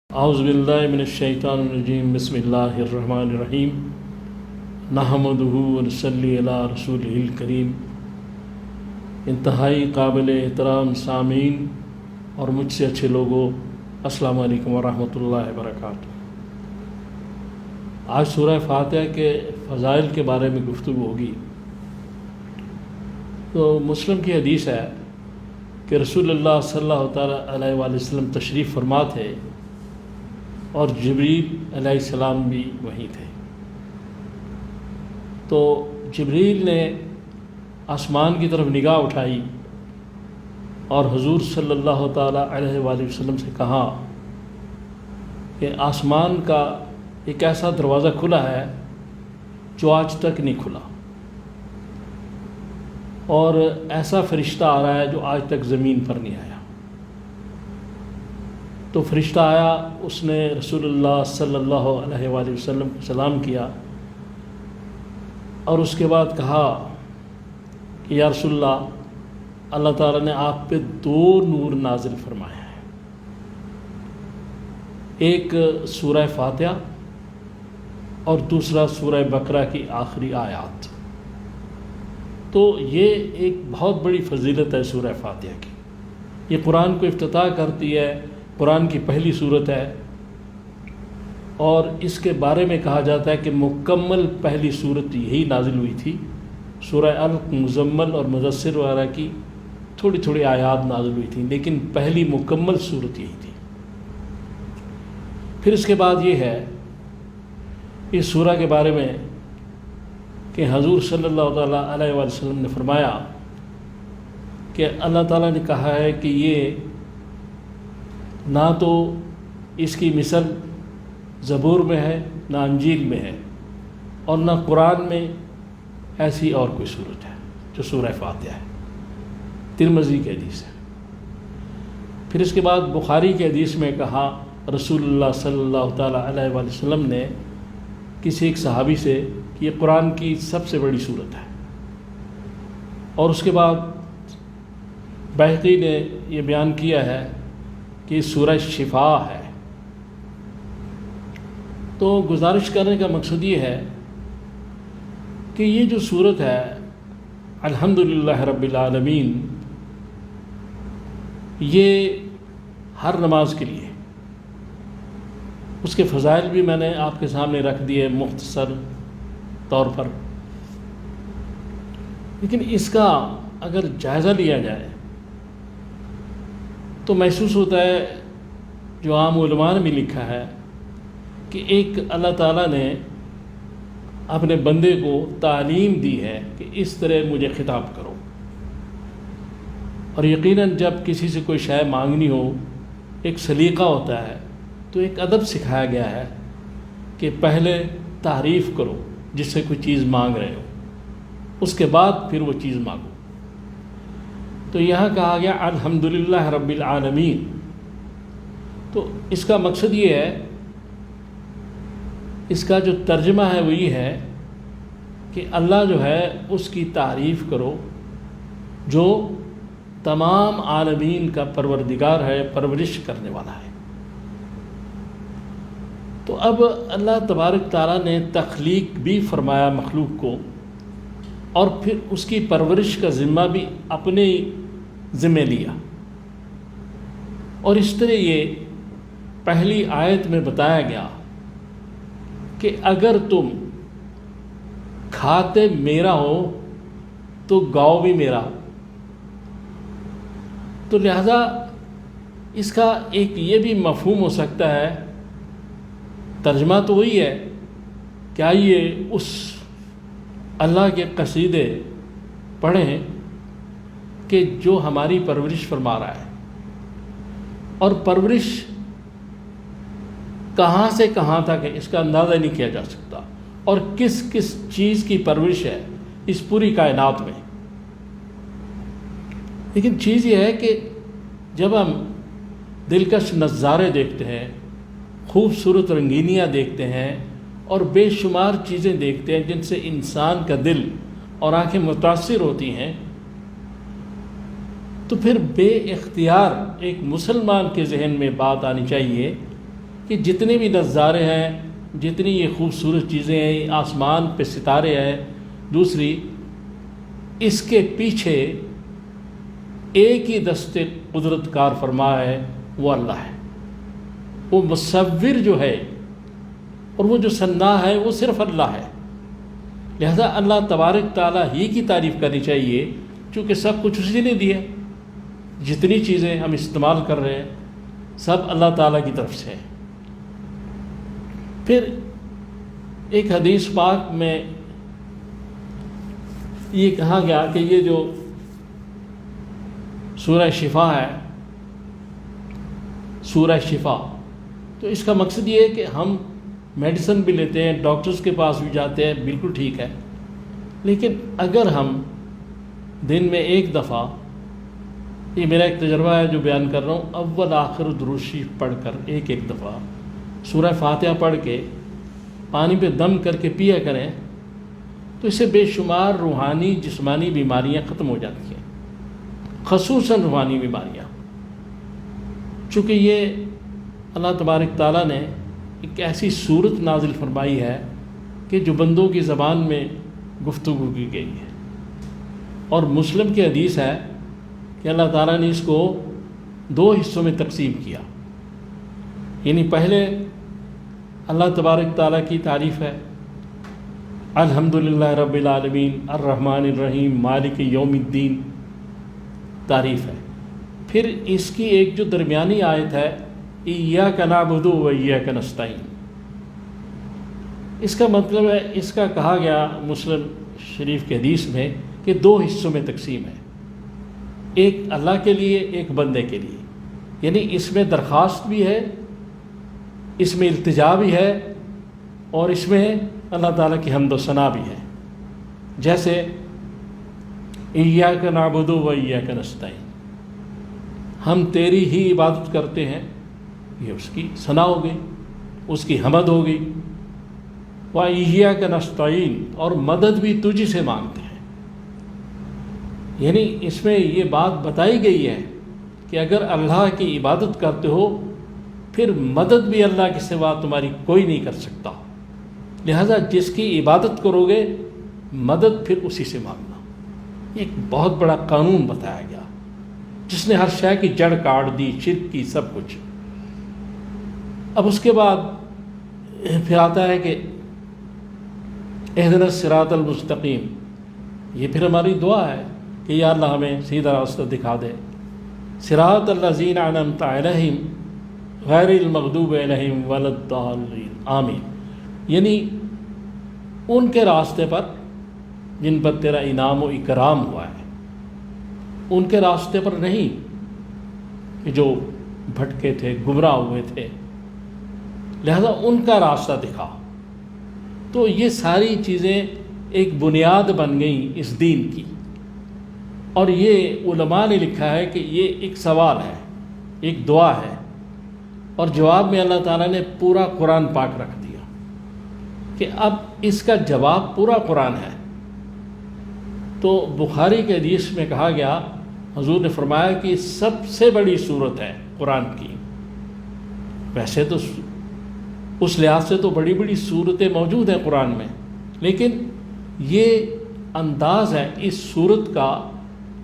اعوذ باللہ من الشیطان الرجیم بسم اللہ الرحمن الرحیم نحمدہ ونصلی علی رسولہ الکریم۔ انتہائی قابل احترام سامعین اور مجھ سے اچھے لوگوں، السلام علیکم ورحمۃ اللہ وبرکاتہ۔ آج سورہ فاتحہ کے فضائل کے بارے میں گفتگو ہوگی۔ تو مسلم کی حدیث ہے کہ رسول اللہ صلی اللہ تعالیٰ علیہ وآلہ وسلم تشریف فرما تھے اور جبریل علیہ السلام بھی وہیں تھے۔ تو جبریل نے آسمان کی طرف نگاہ اٹھائی اور حضور صلی اللہ تعالیٰ علیہ وآلہ وسلم سے کہا کہ آسمان کا ایک ایسا دروازہ کھلا ہے جو آج تک نہیں کھلا، اور ایسا فرشتہ آ رہا ہے جو آج تک زمین پر نہیں آیا۔ تو فرشتہ آیا، اس نے رسول اللہ صلی اللہ علیہ وآلہ وسلم کو سلام کیا اور اس کے بعد کہا کہ یا رسول اللہ، اللہ تعالیٰ نے آپ پہ دو نور نازل فرمایا ہے، ایک سورہ فاتحہ اور دوسرا سورہ بقرہ کی آخری آیات۔ تو یہ ایک بہت بڑی فضیلت ہے سورہ فاتحہ کی۔ یہ قرآن کو افتتاح کرتی ہے، قرآن کی پہلی سورت ہے، اور اس کے بارے میں کہا جاتا ہے کہ مکمل پہلی سورت یہی نازل ہوئی تھی۔ سورہ علق، مزمل اور مدثر وغیرہ کی تھوڑی تھوڑی آیات نازل ہوئی تھیں، لیکن پہلی مکمل سورت یہی تھی۔ پھر اس کے بعد یہ ہے اس سورہ کے بارے میں کہ حضور صلی اللہ تعالیٰ علیہ وآلہ وسلم نے فرمایا کہ اللہ تعالیٰ نے کہا ہے کہ یہ نہ تو اس کی مثل زبور میں ہے، نہ انجیل میں ہے، اور نہ قرآن میں ایسی اور کوئی صورت ہے جو سورہ فاتحہ ہے۔ ترمذی کی حدیث ہے۔ پھر اس کے بعد بخاری کی حدیث میں کہا رسول اللہ صلی اللہ تعالیٰ علیہ وآلہ وسلم نے کسی ایک صحابی سے کہ یہ قرآن کی سب سے بڑی صورت ہے، اور اس کے بعد بہقی نے یہ بیان کیا ہے کہ سورہ شفا ہے۔ تو گزارش کرنے کا مقصد یہ ہے کہ یہ جو سورت ہے الحمدللہ رب العالمین، یہ ہر نماز کے لیے، اس کے فضائل بھی میں نے آپ کے سامنے رکھ دیے مختصر طور پر، لیکن اس کا اگر جائزہ لیا جائے تو محسوس ہوتا ہے، جو عام علماء نے بھی لکھا ہے، کہ ایک اللہ تعالیٰ نے اپنے بندے کو تعلیم دی ہے کہ اس طرح مجھے خطاب کرو، اور یقیناً جب کسی سے کوئی شے مانگنی ہو ایک سلیقہ ہوتا ہے، تو ایک ادب سکھایا گیا ہے کہ پہلے تعریف کرو جس سے کوئی چیز مانگ رہے ہو، اس کے بعد پھر وہ چیز مانگو۔ تو یہاں کہا گیا الحمدللہ رب العالمین، تو اس کا مقصد یہ ہے، اس کا جو ترجمہ ہے وہ یہ ہے کہ اللہ جو ہے اس کی تعریف کرو جو تمام عالمین کا پروردگار ہے، پرورش کرنے والا ہے۔ تو اب اللہ تبارک تعالیٰ نے تخلیق بھی فرمایا مخلوق کو، اور پھر اس کی پرورش کا ذمہ بھی اپنے ذمہ لیا، اور اس طرح یہ پہلی آیت میں بتایا گیا کہ اگر تم کھاتے میرا ہو تو گاؤ بھی میرا ہو۔ تو لہذا اس کا ایک یہ بھی مفہوم ہو سکتا ہے، ترجمہ تو وہی ہے کہ آئیے اس اللہ کے قصیدے پڑھیں کہ جو ہماری پرورش فرما رہا ہے، اور پرورش کہاں سے کہاں تک ہے اس کا اندازہ نہیں کیا جا سکتا، اور کس کس چیز کی پرورش ہے اس پوری کائنات میں۔ لیکن چیز یہ ہے کہ جب ہم دلکش نظارے دیکھتے ہیں، خوبصورت رنگینیاں دیکھتے ہیں، اور بے شمار چیزیں دیکھتے ہیں جن سے انسان کا دل اور آنکھیں متاثر ہوتی ہیں، تو پھر بے اختیار ایک مسلمان کے ذہن میں بات آنی چاہیے کہ جتنے بھی نظارے ہیں، جتنی یہ خوبصورت چیزیں ہیں، آسمان پہ ستارے ہیں، دوسری اس کے پیچھے ایک ہی دست قدرت کار فرما ہے، وہ اللہ ہے۔ وہ مصور جو ہے اور وہ جو صناع ہے وہ صرف اللہ ہے۔ لہذا اللہ تبارک تعالیٰ ہی کی تعریف کرنی چاہیے، چونکہ سب کچھ اسی نے دیا۔ جتنی چیزیں ہم استعمال کر رہے ہیں سب اللہ تعالیٰ کی طرف سے ہے۔ پھر ایک حدیث پاک میں یہ کہا گیا کہ یہ جو سورہ شفا ہے، سورہ شفا، تو اس کا مقصد یہ ہے کہ ہم میڈیسن بھی لیتے ہیں، ڈاکٹرز کے پاس بھی جاتے ہیں، بالکل ٹھیک ہے، لیکن اگر ہم دن میں ایک دفعہ، یہ میرا ایک تجربہ ہے جو بیان کر رہا ہوں، اول آخر درود شریف پڑھ کر ایک دفعہ سورہ فاتحہ پڑھ کے پانی پہ دم کر کے پیا کریں، تو اس سے بے شمار روحانی جسمانی بیماریاں ختم ہو جاتی ہیں، خصوصاً روحانی بیماریاں۔ چونکہ یہ اللہ تبارک تعالیٰ نے ایک ایسی صورت نازل فرمائی ہے کہ جو بندوں کی زبان میں گفتگو کی گئی ہے، اور مسلم کی حدیث ہے کہ اللہ تعالیٰ نے اس کو 2 حصوں میں تقسیم کیا۔ یعنی پہلے اللہ تبارک تعالیٰ کی تعریف ہے، الحمدللہ رب العالمین الرحمن الرحیم مالک یوم الدین تعریف ہے۔ پھر اس کی ایک جو درمیانی آیت ہے، ایاک نعبد و ایاک نستعین، اس کا مطلب ہے، اس کا کہا گیا مسلم شریف کے حدیث میں کہ 2 حصوں میں تقسیم ہے، ایک اللہ کے لیے، ایک بندے کے لیے۔ یعنی اس میں درخواست بھی ہے، اس میں التجا بھی ہے، اور اس میں اللہ تعالیٰ کی حمد و ثنا بھی ہے۔ جیسے ایاک نعبد و ایاک نستعین، ہم تیری ہی عبادت کرتے ہیں، یہ اس کی ثنا ہو گئی، اس کی حمد ہو گئی۔ وَإِيَّاكَ نَسْتَعِينُ، اور مدد بھی تجھ سے مانگتے ہیں۔ یعنی اس میں یہ بات بتائی گئی ہے کہ اگر اللہ کی عبادت کرتے ہو پھر مدد بھی اللہ کے سوا تمہاری کوئی نہیں کر سکتا، لہذا جس کی عبادت کرو گے مدد پھر اسی سے مانگنا۔ یہ ایک بہت بڑا قانون بتایا گیا جس نے ہر شے کی جڑ کاٹ دی، شرک کی، سب کچھ۔ اب اس کے بعد پھر آتا ہے کہ اہدنا الصراط المستقیم، یہ پھر ہماری دعا ہے کہ یا اللہ ہمیں سیدھا راستہ دکھا دے۔ صراط الذین انعمت علیہم غیر المغضوب علیہم ولا الضالین، آمین۔ یعنی ان کے راستے پر جن پر تیرا انعام و اکرام ہوا ہے، ان کے راستے پر نہیں کہ جو بھٹکے تھے، گمراہ ہوئے تھے، لہذا ان کا راستہ دکھا۔ تو یہ ساری چیزیں ایک بنیاد بن گئیں اس دین کی، اور یہ علماء نے لکھا ہے کہ یہ ایک سوال ہے، ایک دعا ہے، اور جواب میں اللہ تعالیٰ نے پورا قرآن پاک رکھ دیا کہ اب اس کا جواب پورا قرآن ہے۔ تو بخاری کے حدیث میں کہا گیا، حضور نے فرمایا کہ سب سے بڑی صورت ہے قرآن کی۔ ویسے تو اس لحاظ سے تو بڑی بڑی صورتیں موجود ہیں قرآن میں، لیکن یہ انداز ہے اس صورت کا،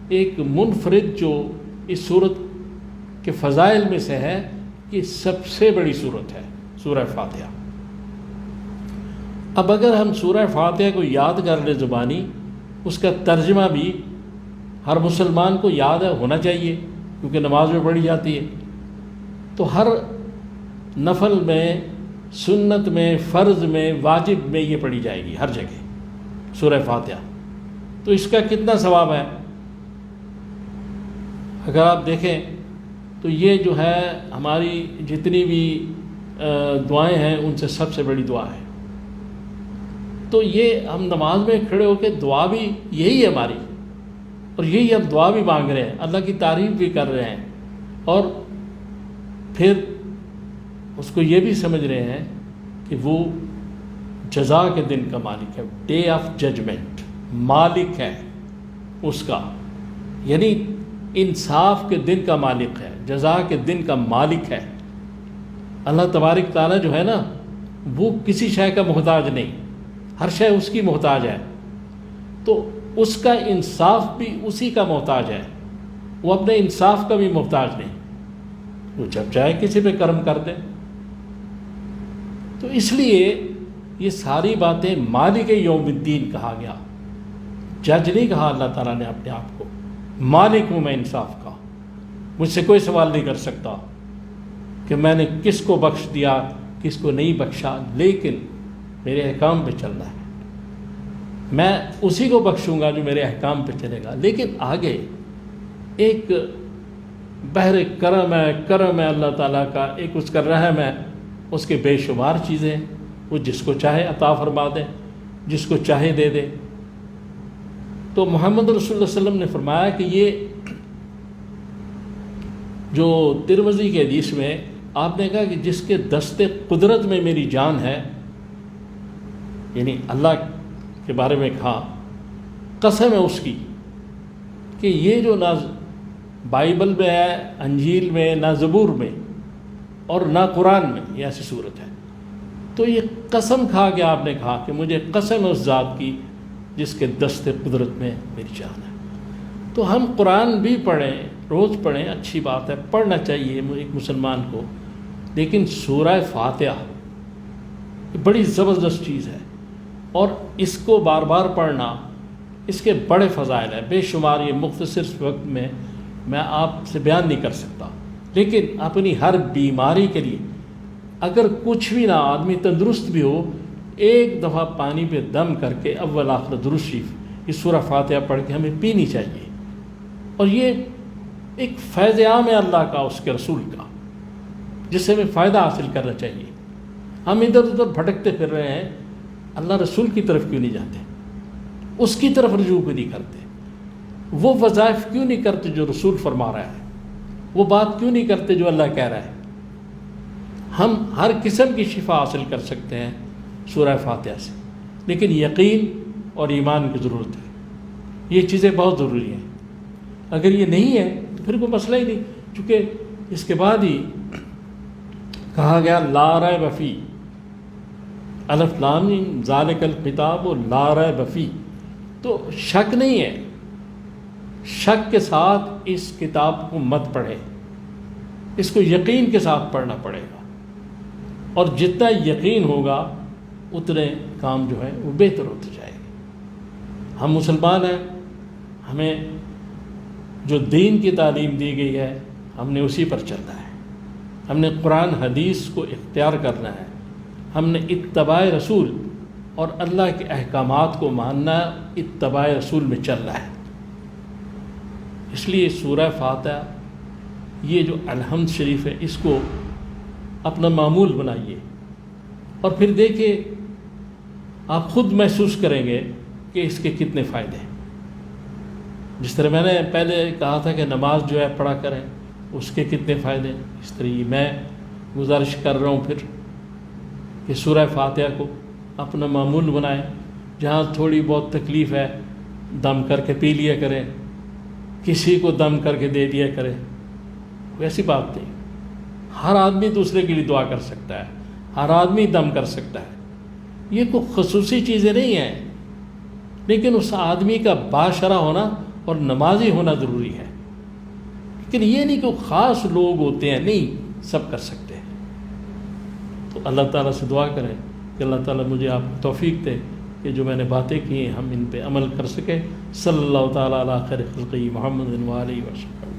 ایک منفرد جو اس صورت کے فضائل میں سے ہے کہ سب سے بڑی صورت ہے سورہ فاتحہ۔ اب اگر ہم سورہ فاتحہ کو یاد کر لیں زبانی، اس کا ترجمہ بھی ہر مسلمان کو یاد ہونا چاہیے، کیونکہ نماز میں پڑھی جاتی ہے، تو ہر نفل میں، سنت میں، فرض میں، واجب میں یہ پڑھی جائے گی ہر جگہ سورہ فاتحہ۔ تو اس کا کتنا ثواب ہے اگر آپ دیکھیں تو یہ جو ہے ہماری جتنی بھی دعائیں ہیں ان سے سب سے بڑی دعا ہے۔ تو یہ ہم نماز میں کھڑے ہو کے دعا بھی یہی ہے ہماری، اور یہی ہم دعا بھی مانگ رہے ہیں، اللہ کی تعریف بھی کر رہے ہیں، اور پھر اس کو یہ بھی سمجھ رہے ہیں کہ وہ جزا کے دن کا مالک ہے، ڈے آف ججمنٹ مالک ہے اس کا، یعنی انصاف کے دن کا مالک ہے، جزا کے دن کا مالک ہے۔ اللہ تبارک تعالیٰ جو ہے نا وہ کسی شے کا محتاج نہیں، ہر شے اس کی محتاج ہے، تو اس کا انصاف بھی اسی کا محتاج ہے، وہ اپنے انصاف کا بھی محتاج نہیں، وہ جب چاہے کسی پہ کرم کر دے۔ تو اس لیے یہ ساری باتیں مالک یوم الدین کہا گیا، جج نہیں کہا اللہ تعالیٰ نے اپنے آپ کو، مالک ہوں میں انصاف کا، مجھ سے کوئی سوال نہیں کر سکتا کہ میں نے کس کو بخش دیا کس کو نہیں بخشا، لیکن میرے احکام پہ چلنا ہے، میں اسی کو بخشوں گا جو میرے احکام پہ چلے گا۔ لیکن آگے ایک بحر کرم ہے اللہ تعالیٰ کا، ایک اس کا رحم ہے، اس کے بے شمار چیزیں، وہ جس کو چاہے عطا فرما دے، جس کو چاہے دے دے۔ تو محمد رسول اللہ صلی اللہ علیہ وسلم نے فرمایا کہ یہ جو ترمذی کے حدیث میں آپ نے کہا کہ جس کے دست قدرت میں میری جان ہے، یعنی اللہ کے بارے میں کہا، قسم ہے اس کی کہ یہ جو نہ بائبل میں ہے، انجیل میں، نہ زبور میں اور نہ قرآن میں یہ ایسی صورت ہے، تو یہ قسم کھا کے آپ نے کہا کہ مجھے قسم ہے اس ذات کی جس کے دست قدرت میں میری جان ہے۔ تو ہم قرآن بھی پڑھیں، روز پڑھیں، اچھی بات ہے، پڑھنا چاہیے ایک مسلمان کو، لیکن سورہ فاتحہ بڑی زبردست چیز ہے، اور اس کو بار بار پڑھنا، اس کے بڑے فضائل ہیں بے شمار، یہ مختصر وقت میں آپ سے بیان نہیں کر سکتا، لیکن اپنی ہر بیماری کے لیے اگر کچھ بھی نہ آدمی تندرست بھی ہو، ایک دفعہ پانی پہ دم کر کے اول آخر درود شریف یہ سورہ فاتحہ پڑھ کے ہمیں پینی چاہیے، اور یہ ایک فیض عام ہے اللہ کا، اس کے رسول کا، جس سے ہمیں فائدہ حاصل کرنا چاہیے۔ ہم ادھر ادھر بھٹکتے پھر رہے ہیں، اللہ رسول کی طرف کیوں نہیں جاتے، اس کی طرف رجوع کیوں نہیں کرتے، وہ وظائف کیوں نہیں کرتے جو رسول فرما رہا ہے، وہ بات کیوں نہیں کرتے جو اللہ کہہ رہا ہے۔ ہم ہر قسم کی شفا حاصل کر سکتے ہیں سورہ فاتحہ سے، لیکن یقین اور ایمان کی ضرورت ہے، یہ چیزیں بہت ضروری ہیں۔ اگر یہ نہیں ہے تو پھر کوئی مسئلہ ہی نہیں، چونکہ اس کے بعد ہی کہا گیا لا ریب فیہ، الف لام میم ذالک الکتاب لا ریب فیہ، تو شک نہیں ہے، شک کے ساتھ اس کتاب کو مت پڑھیں، اس کو یقین کے ساتھ پڑھنا پڑے گا، اور جتنا یقین ہوگا اتنے کام جو ہے وہ بہتر ہوتے جائے گے۔ ہم مسلمان ہیں، ہمیں جو دین کی تعلیم دی گئی ہے ہم نے اسی پر چلنا ہے، ہم نے قرآن حدیث کو اختیار کرنا ہے، ہم نے اتباع رسول اور اللہ کے احکامات کو ماننا، اتباع رسول میں چلنا ہے۔ اس لیے سورہ فاتحہ یہ جو الحمد شریف ہے اس کو اپنا معمول بنائیے، اور پھر دیکھیں آپ خود محسوس کریں گے کہ اس کے کتنے فائدے ہیں۔ جس طرح میں نے پہلے کہا تھا کہ نماز جو ہے پڑھا کریں، اس کے کتنے فائدے ہیں، اس طرح میں گزارش کر رہا ہوں پھر کہ سورہ فاتحہ کو اپنا معمول بنائیں، جہاں تھوڑی بہت تکلیف ہے دم کر کے پی لیا کریں، کسی کو دم کر کے دے دیا کریں، کوئی ایسی بات نہیں، ہر آدمی دوسرے کے لیے دعا کر سکتا ہے، ہر آدمی دم کر سکتا ہے، یہ کوئی خصوصی چیزیں نہیں ہیں، لیکن اس آدمی کا باشرہ ہونا اور نمازی ہونا ضروری ہے، لیکن یہ نہیں کہ خاص لوگ ہوتے ہیں، نہیں، سب کر سکتے ہیں۔ تو اللہ تعالیٰ سے دعا کریں کہ اللہ تعالیٰ مجھے آپ کو توفیق دے کہ جو میں نے باتیں کی ہیں ہم ان پہ عمل کر سکیں۔ صلی اللہ تعالیٰ علی خیر خلقہ محمد و آلہ وسلم۔